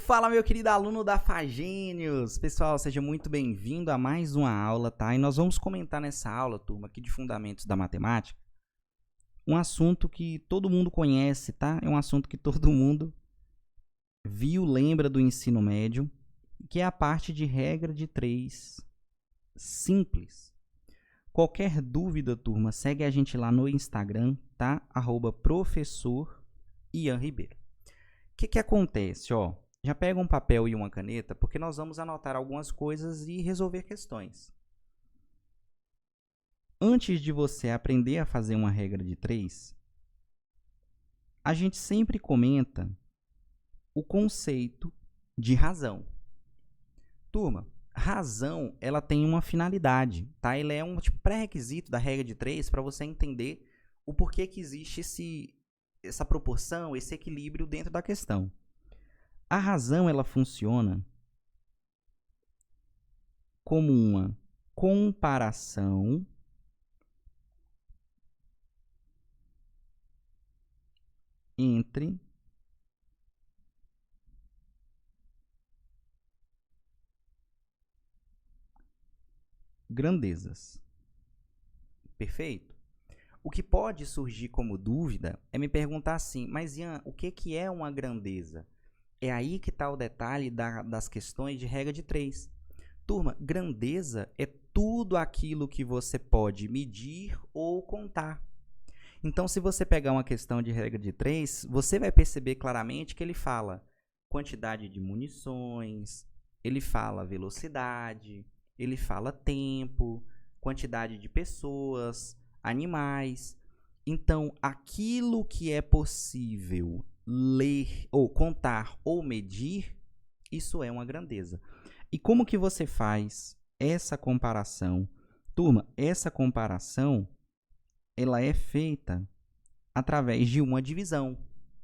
Fala, meu querido aluno da Fagênios! Pessoal, seja muito bem-vindo a mais uma aula, tá? E nós vamos comentar nessa aula, turma, aqui de Fundamentos da Matemática, um assunto que todo mundo conhece, tá? É um assunto que todo mundo viu, lembra do ensino médio, que é a parte de regra de 3 simples. Qualquer dúvida, turma, segue a gente lá no Instagram, tá? @professor Ian Ribeiro. O que acontece, ó? Já pega um papel e uma caneta, porque nós vamos anotar algumas coisas e resolver questões. Antes de você aprender a fazer uma regra de 3, a gente sempre comenta o conceito de razão. Turma, razão, ela tem uma finalidade, tá? Ela é um pré-requisito da regra de 3 para você entender o porquê que existe essa proporção, esse equilíbrio dentro da questão. A razão, ela funciona como uma comparação entre grandezas. Perfeito? O que pode surgir como dúvida é me perguntar assim, mas Ian, o que é uma grandeza? É aí que está o detalhe das questões de regra de 3. Turma, grandeza é tudo aquilo que você pode medir ou contar. Então, se você pegar uma questão de regra de 3, você vai perceber claramente que ele fala quantidade de munições, ele fala velocidade, ele fala tempo, quantidade de pessoas, animais. Então, aquilo que é possível ler, ou contar, ou medir, isso é uma grandeza. E como que você faz essa comparação? Turma, essa comparação, ela é feita através de uma divisão.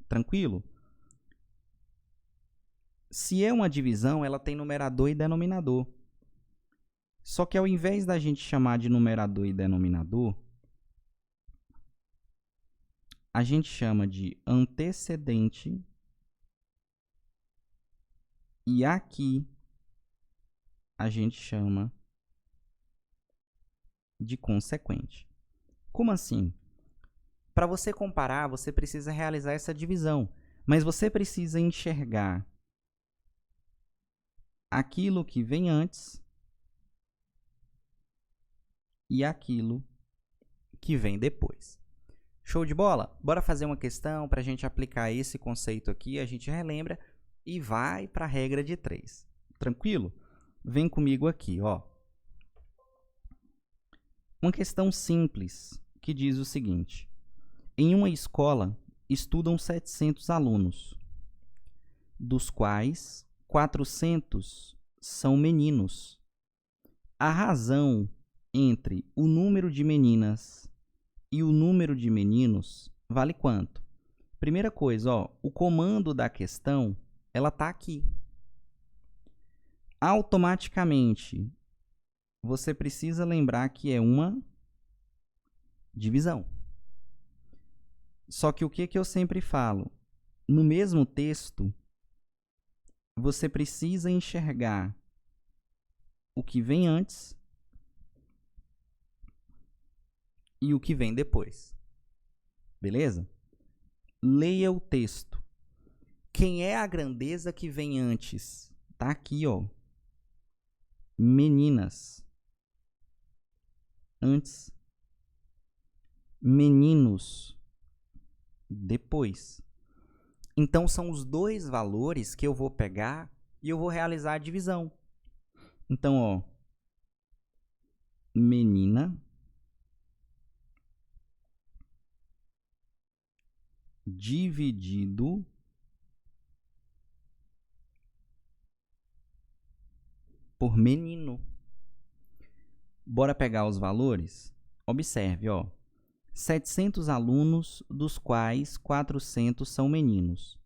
Tranquilo? Se é uma divisão, ela tem numerador e denominador. Só que ao invés da gente chamar de numerador e denominador, a gente chama de antecedente e aqui a gente chama de consequente. Como assim? Para você comparar, você precisa realizar essa divisão, mas você precisa enxergar aquilo que vem antes e aquilo que vem depois. Show de bola? Bora fazer uma questão para a gente aplicar esse conceito aqui, a gente relembra e vai para a regra de 3. Tranquilo? Vem comigo aqui, ó. Uma questão simples que diz o seguinte: em uma escola estudam 700 alunos, dos quais 400 são meninos. A razão entre o número de meninas e o número de meninos vale quanto? Primeira coisa, ó, o comando da questão, ela tá aqui. Automaticamente, você precisa lembrar que é uma divisão. Só que o que eu sempre falo? No mesmo texto, você precisa enxergar o que vem antes e o que vem depois. Beleza? Leia o texto. Quem é a grandeza que vem antes? Tá aqui, ó. Meninas. Antes. Meninos. Depois. Então, são os dois valores que eu vou pegar e eu vou realizar a divisão. Então, ó. Menina dividido por menino. Bora pegar os valores? Observe, ó. 700 alunos, dos quais 400 são meninos.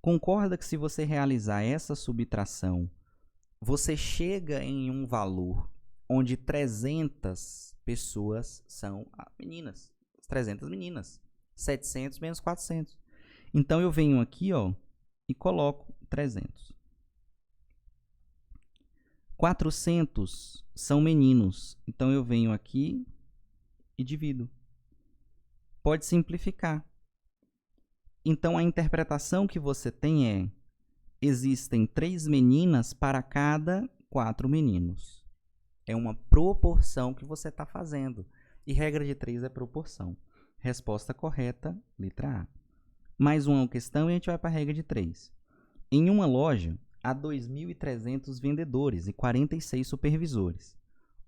Concorda que se você realizar essa subtração, você chega em um valor onde 300 pessoas são meninas. 300 meninas. 700 menos 400. Então, eu venho aqui, ó, e coloco 300. 400 são meninos. Então, eu venho aqui e divido. Pode simplificar. Então, a interpretação que você tem é: existem 3 meninas para cada 4 meninos. É uma proporção que você está fazendo. E regra de 3 é proporção. Resposta correta, letra A. Mais uma questão e a gente vai para a regra de 3. Em uma loja, há 2.300 vendedores e 46 supervisores.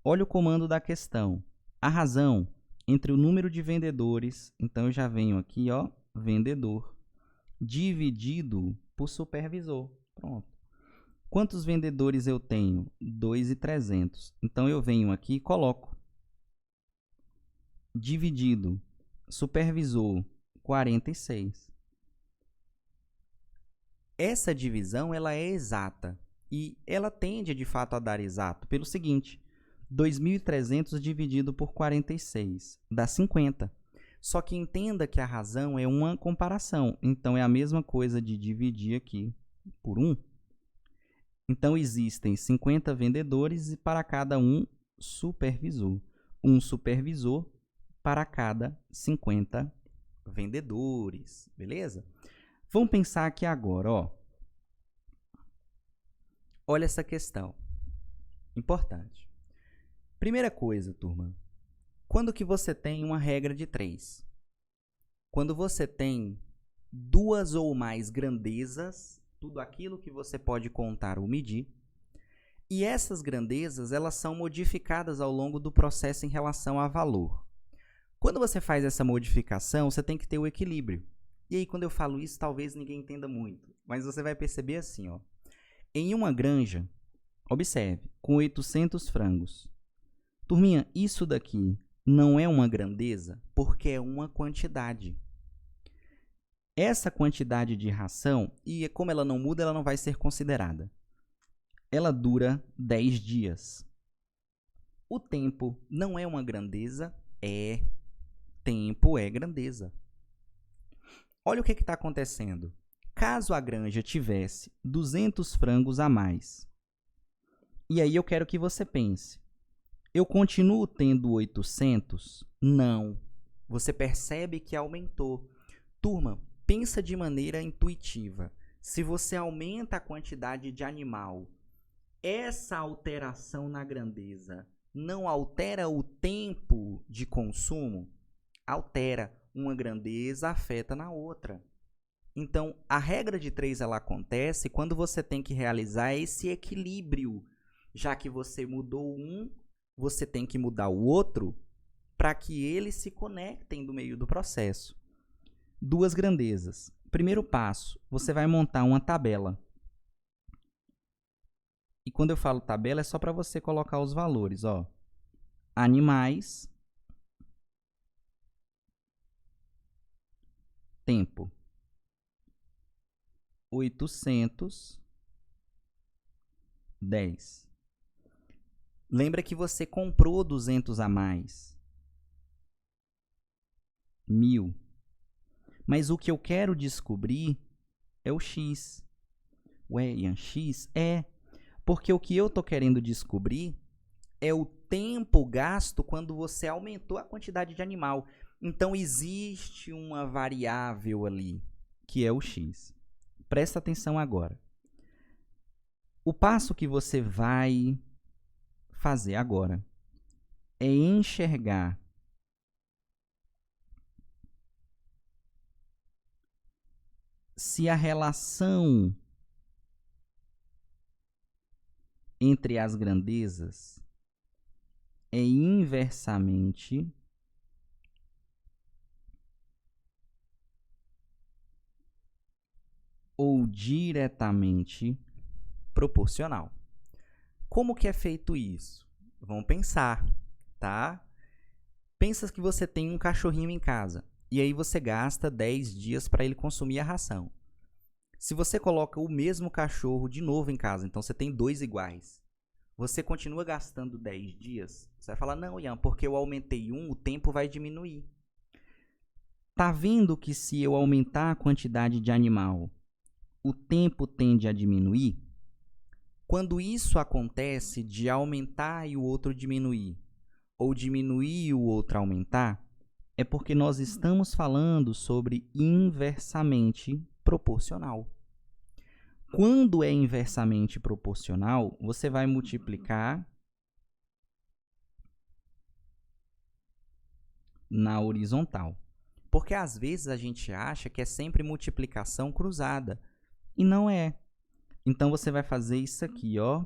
Olha o comando da questão. A razão entre o número de vendedores, então eu já venho aqui, ó, vendedor, dividido por supervisor. Pronto. Quantos vendedores eu tenho? 2.300. Então, eu venho aqui e coloco. Dividido. Supervisor, 46. Essa divisão ela é exata. E ela tende, de fato, a dar exato. Pelo seguinte, 2.300 dividido por 46 dá 50. Só que entenda que a razão é uma comparação. Então, é a mesma coisa de dividir aqui por 1. Então, existem 50 vendedores e para cada um supervisor. Um supervisor para cada 50 vendedores. Beleza? Vamos pensar aqui agora, ó. Olha essa questão. Importante. Primeira coisa, turma. Quando que você tem uma regra de 3? Quando você tem 2 ou mais grandezas, tudo aquilo que você pode contar ou medir, e essas grandezas elas são modificadas ao longo do processo em relação a valor. Quando você faz essa modificação, você tem que ter o equilíbrio. E aí, quando eu falo isso, talvez ninguém entenda muito, mas você vai perceber assim, ó. Em uma granja, observe, com 800 frangos. Turminha, isso daqui não é uma grandeza porque é uma quantidade. Essa quantidade de ração, e como ela não muda, ela não vai ser considerada. Ela dura 10 dias. O tempo não é uma grandeza? É. Tempo é grandeza. Olha o que está acontecendo. Caso a granja tivesse 200 frangos a mais, e aí eu quero que você pense, eu continuo tendo 800? Não. Você percebe que aumentou. Turma, pensa de maneira intuitiva. Se você aumenta a quantidade de animal, essa alteração na grandeza não altera o tempo de consumo? Altera. Uma grandeza afeta na outra. Então, a regra de 3 ela acontece quando você tem que realizar esse equilíbrio. Já que você mudou um, você tem que mudar o outro para que eles se conectem no meio do processo. 2 grandezas. Primeiro passo, você vai montar uma tabela. E quando eu falo tabela, é só para você colocar os valores, ó. Animais, tempo, 810. Lembra que você comprou 200 a mais. 1.000. Mas o que eu quero descobrir é o x. Ué, Ian, x? É, porque o que eu estou querendo descobrir é o tempo gasto quando você aumentou a quantidade de animal. Então, existe uma variável ali, que é o x. Presta atenção agora. O passo que você vai fazer agora é enxergar se a relação entre as grandezas é inversamente ou diretamente proporcional. Como que é feito isso? Vamos pensar, tá? Pensa que você tem um cachorrinho em casa e aí você gasta 10 dias para ele consumir a ração. Se você coloca o mesmo cachorro de novo em casa, então você tem 2 iguais, você continua gastando 10 dias? Você vai falar, não, Ian, porque eu aumentei um, o tempo vai diminuir. Tá vendo que se eu aumentar a quantidade de animal, o tempo tende a diminuir? Quando isso acontece de aumentar e o outro diminuir, ou diminuir e o outro aumentar, é porque nós estamos falando sobre inversamente proporcional. Quando é inversamente proporcional, você vai multiplicar na horizontal. Porque às vezes a gente acha que é sempre multiplicação cruzada. E não é. Então você vai fazer isso aqui, ó.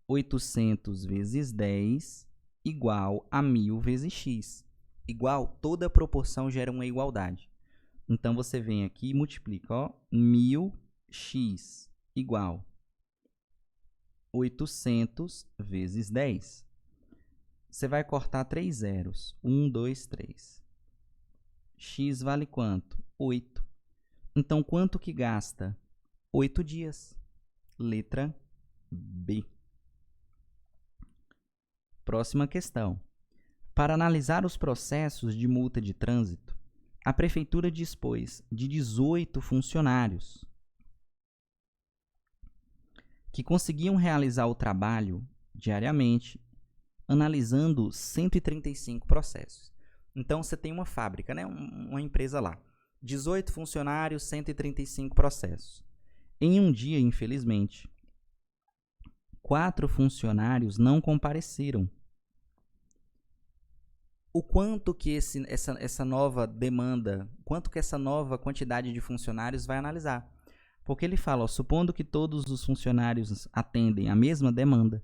800 vezes 10 igual a 1000 vezes x. Igual, toda proporção gera uma igualdade. Então você vem aqui e multiplica, ó. 1000x igual 800 vezes 10. Você vai cortar 3 zeros. 1, 2, 3. X vale quanto? 8. Então, quanto que gasta? 8 dias. Letra B. Próxima questão. Para analisar os processos de multa de trânsito, a Prefeitura dispôs de 18 funcionários que conseguiam realizar o trabalho diariamente, analisando 135 processos. Então, você tem uma fábrica, né? Uma empresa lá. 18 funcionários, 135 processos. Em um dia, infelizmente, 4 funcionários não compareceram. O quanto que essa nova demanda, quanto que essa nova quantidade de funcionários vai analisar? Porque ele fala, ó, supondo que todos os funcionários atendem a mesma demanda,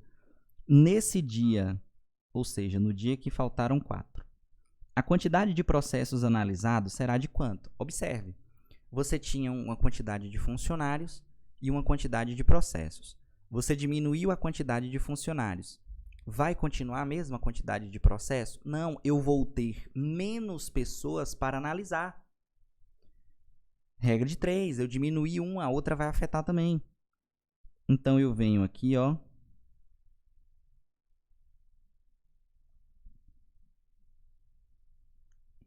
nesse dia, ou seja, no dia que faltaram 4, a quantidade de processos analisados será de quanto? Observe, você tinha uma quantidade de funcionários e uma quantidade de processos. Você diminuiu a quantidade de funcionários. Vai continuar a mesma quantidade de processo? Não, eu vou ter menos pessoas para analisar. Regra de 3, eu diminuí uma, a outra vai afetar também. Então, eu venho aqui, ó.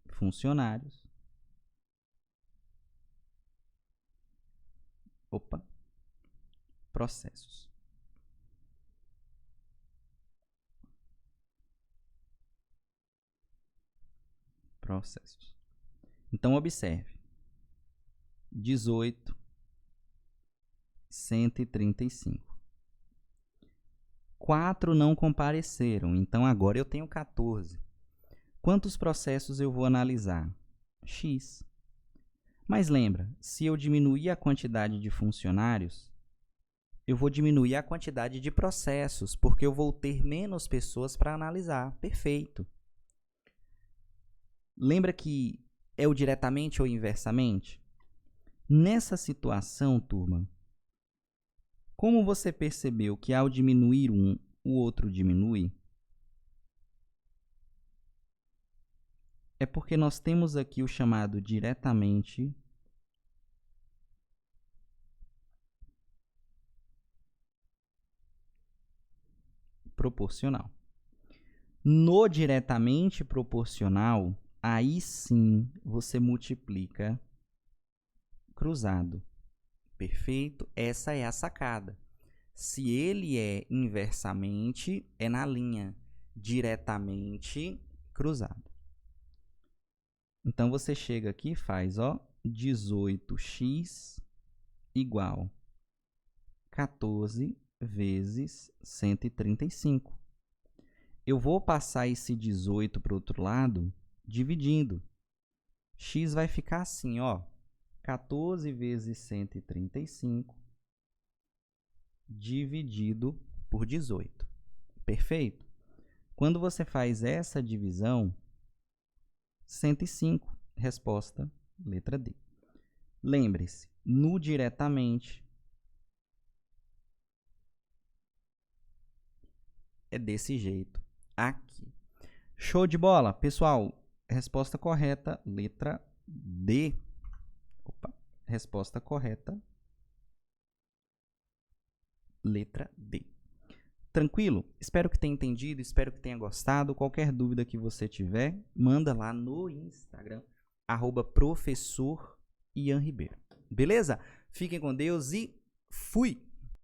Funcionários. Opa. Processos. Processos. Então, observe. 18, 135. 4 não compareceram, então agora eu tenho 14. Quantos processos eu vou analisar? X. Mas lembra, se eu diminuir a quantidade de funcionários, eu vou diminuir a quantidade de processos, porque eu vou ter menos pessoas para analisar. Perfeito. Lembra que é o diretamente ou inversamente? Nessa situação, turma, como você percebeu que ao diminuir um, o outro diminui? É porque nós temos aqui o chamado diretamente proporcional. No diretamente proporcional, aí sim você multiplica cruzado. Perfeito? Essa é a sacada. Se ele é inversamente, é na linha. Diretamente, cruzado. Então, você chega aqui e faz, ó, 18x igual 14 vezes 135. Eu vou passar esse 18 para o outro lado, dividindo. X vai ficar assim, ó. 14 vezes 135 dividido por 18. Perfeito? Quando você faz essa divisão, 105. Resposta, letra D. Lembre-se, no diretamente é desse jeito aqui. Show de bola? Pessoal, resposta correta, letra D. Opa, resposta correta, letra D. Tranquilo? Espero que tenha entendido, espero que tenha gostado. Qualquer dúvida que você tiver, manda lá no Instagram, @professor Ian Ribeiro. Beleza? Fiquem com Deus e fui!